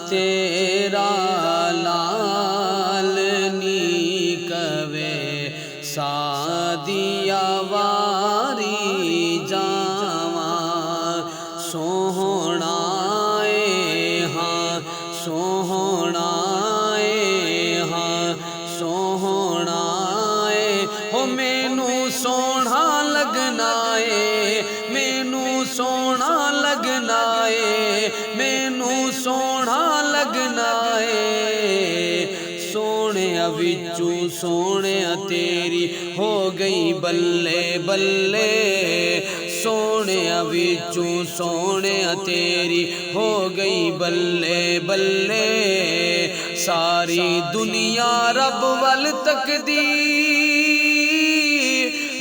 तेरा लाल नी कवे सादिया वारी जावा सोहना हाँ सोहना हाँ सोहना हो मैनू सोहना लगना है मैनू सोहना लगना है मैनू सोहना लगना है सोने विचू सोने तेरी हो गई बल्ले बल्ले सोने विचू सोने तेरी हो गई बल्ले बल्ले सारी दुनिया रब वल तकदी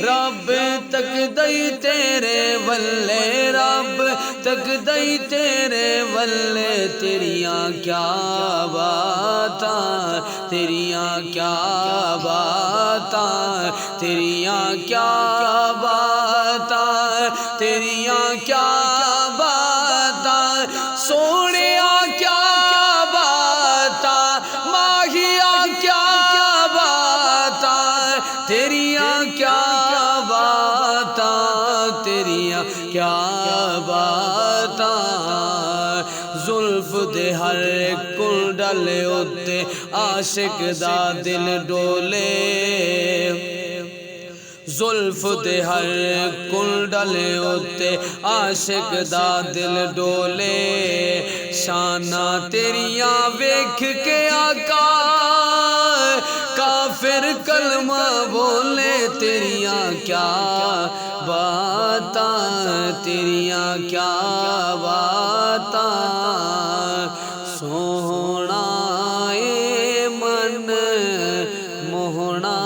रब तक दई तेरे वल्ले रब तक दई तेरे वल्ले तेरियां क्या बातां तेरियां क्या बातां तेरियां क्या बातां तेरियां क्या बातां सोने क्या बातां माहिया क्या बातां तेरियां क्या बातां तेरियां क्या बातां जुल्फ दे हर कुंडल उत्ते आशिक दा दिल डोले जुल्फ दे हर कुंडल उत्ते आशिक दा दिल डोले शाना तेरियां वेख के आका काफिर कलमा बोले तेरियां क्या बातां तेरियां क्या बातां सोहना मन मोहना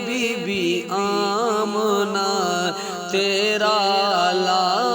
बीबी आमना तेरा ला